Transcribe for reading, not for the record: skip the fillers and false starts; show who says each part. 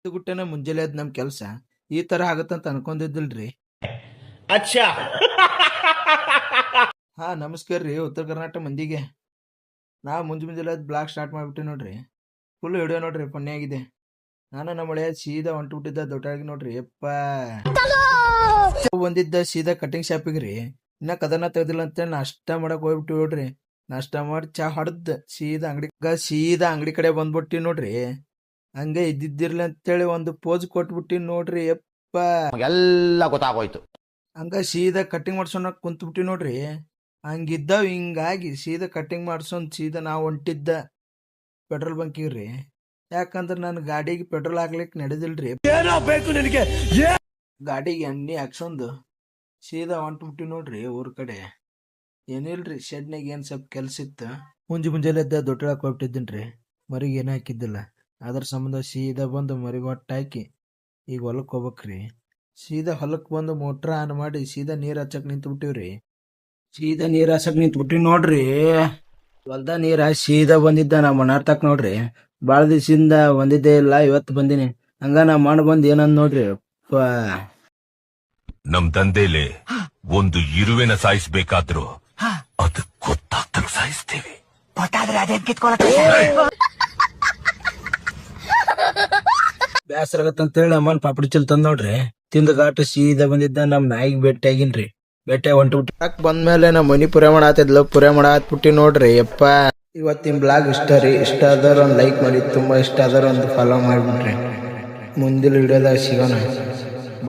Speaker 1: ಗುಟ್ಟೆನ ಮುಂಜಾನೆ ಅದ್ ನಮ್ ಕೆಲ್ಸ ಈ ತರ ಆಗತ್ತಂತ ಅನ್ಕೊಂಡಿದ್ದಿಲ್ರಿ.
Speaker 2: अच्छा
Speaker 1: ಹಾ ನಮಸ್ಕಾರ ರೀ ಉತ್ತರ ಕರ್ನಾಟಕ ಮಂದಿಗೆ. ನಾ ಮುಂಜಾನೆ ಬ್ಲಾಗ್ ಸ್ಟಾರ್ಟ್ ಮಾಡ್ಬಿಟ್ಟೆ ನೋಡ್ರಿ. ಫುಲ್ ವಿಡಿಯೋ ನೋಡ್ರಿ ಫನ್ನಿ ಆಗಿದೆ. ನಾನು ನಮ್ಮ ಹಳೆಯ ಸೀದಾ ಹೊಂಟುಬಿಟ್ಟಿದ್ದ ದೊಡ್ಡಾಗಿ ನೋಡ್ರಿ. ಯಪ್ಪ ಬಂದಿದ್ದ ಸೀದಾ ಕಟಿಂಗ್ ಶಾಪಿಗೆ ರೀ. ಇನ್ನ ಕದನ ತೆಗ್ದಿಲ್ಲ ಅಂತೇಳಿ ನಾಷ್ಟ ಮಾಡಕ್ ಹೋಗ್ಬಿಟ್ಟು ನೋಡ್ರಿ. ನಾಷ್ಟ ಮಾಡಿ ಚಾ ಹೊಡೆದ್ ಸೀದಾ ಅಂಗಡಿ ಕಡೆ ಬಂದ್ಬಿಟ್ಟಿ ನೋಡ್ರಿ. ಹಂಗೆ ಇದ್ದಿದ್ದಿರ್ಲಿ ಅಂತೇಳಿ ಒಂದು ಪೋಸ್ ಕೊಟ್ಬಿಟ್ಟಿ ನೋಡ್ರಿ. ಯಪ್ಪ
Speaker 2: ಎಲ್ಲ ಗೊತ್ತಾಗೋಯ್ತು.
Speaker 1: ಹಂಗ ಸೀದಾ ಕಟಿಂಗ್ ಮಾಡ್ಸೋಣ ಕುಂತ್ಬಿಟ್ಟಿ ನೋಡ್ರಿ. ಹಂಗಿದ್ದಾವ್ ಹಿಂಗಾಗಿ ಸೀದಾ ಕಟಿಂಗ್ ಮಾಡ್ಸೊಂದ್ ಸೀದಾ ನಾವು ಹೊಂಟಿದ್ದ ಪೆಟ್ರೋಲ್ ಬಂಕಿಗೆ ರೀ. ಯಾಕಂದ್ರೆ ನನ್ನ ಗಾಡಿಗೆ ಪೆಟ್ರೋಲ್ ಹಾಕ್ಲಿಕ್ಕೆ ನಡೆದಿಲ್ರಿ. ಗಾಡಿಗೆ ಎಣ್ಣೆ ಹಾಕ್ಸೊಂದು ಸೀದಾ ಹೊಂಟ್ಬಿಟ್ಟಿ ನೋಡ್ರಿ ಊರ್ ಕಡೆ. ಏನಿಲ್ರಿ ಶೆಡ್ನಾಗ ಏನ್ ಸ್ವಲ್ಪ ಕೆಲ್ಸ ಇತ್ತು. ಮುಂಜಾನೆ ಎದ್ದ ದೊಡ್ಡಳಕ್ ಹೋಗ್ಬಿಟ್ಟಿದ್ದೀನ್ರಿ. ಮರಿಗೆ ಏನ ಹಾಕಿದ್ದಿಲ್ಲ. ಅದ್ರ ಸಂಬಂಧ ಸೀದಾ ಬಂದು ಮರಿಗೆ ಹೊಟ್ಟ ಹಾಕಿ ಈಗ ಹೊಲಕ್ ಹೋಗ್ಬೇಕ್ರಿ. ಸೀದಾ ಹೊಲಕ್ ಬಂದು ಮೋಟ್ರ್ ಆನ್ ಮಾಡಿ ಸೀದಾ ನೀರ್ ಹಚ್ಚಕ್ ನಿಂತು ಬಿಟ್ಟಿವ್ರಿ. ಸೀದಾ ನೀರ್ ಹಚ್ಚಕ್ ನಿಂತು ಬಿಟ್ಟಿವಿ ನೋಡ್ರಿ. ಹೊಲ್ದ ನೀರ್ ಹಾಕಿ ಸೀದಾ ಬಂದಿದ್ದ ನಮ್ಮ ಮಣ್ಣಾರ್ ತಕ್ ನೋಡ್ರಿ. ಬಾಳ ದಿವಸದಿಂದ ಬಂದಿದ್ದೇ ಇಲ್ಲ, ಇವತ್ತು ಬಂದಿನಿ. ಹಂಗ ನಮ್ಮ ಮಣ್ಣು ಬಂದ್ ಏನಂದ್ ನೋಡ್ರಿ.
Speaker 3: ನಮ್ ದಂಧೆಲೆ ಒಂದು ಇರುವೆನ ಸಾಯಿಸ್ಬೇಕಾದ್ರು ಅದು ಗೊತ್ತಾಗ್ತಂಗ ಸಾಯಿಸ್ತೀವಿ.
Speaker 1: ಬ್ಯಾಸರ ಆಗತ್ತಂತೇಳಿ ಅಮ್ಮನ್ ಪಾಪಡಿ ಚಲ್ ತಂದ್ ನೋಡ್ರಿ. ತಿಂದ ಗಾಟ ಸೀದಾ ಬಂದಿದ್ದ ನಮ್ ನಾಯಿಗೆ ಭೇಟಿ ಆಗಿನ್ರಿ. ಭೇಟಿ ಹೊಂಟ್ಬಿಟ್ಟು ಬಂದ್ಮೇಲೆ ನಮ್ಮ ಮನಿ ಪುರ ಮಾಡಾತಿದ್ಲು. ಪುರ ಮಾಡಾತ್ಬಿಟ್ಟಿ ನೋಡ್ರಿ. ಯಪ್ಪ ಇವತ್ತಿನ ಬ್ಲಾಗ್ ಇಷ್ಟ ರೀ. ಇಷ್ಟ ಆದವ್ರು ಒಂದು ಲೈಕ್ ಮಾಡಿ, ತುಂಬಾ ಇಷ್ಟ ಆದವ್ರು ಒಂದು ಫಾಲೋ ಮಾಡ್ಬಿಟ್ರಿ. ಮುಂದಿನ ವಿಡಿಯೋದಾಗ ಸಿಗೋಣ.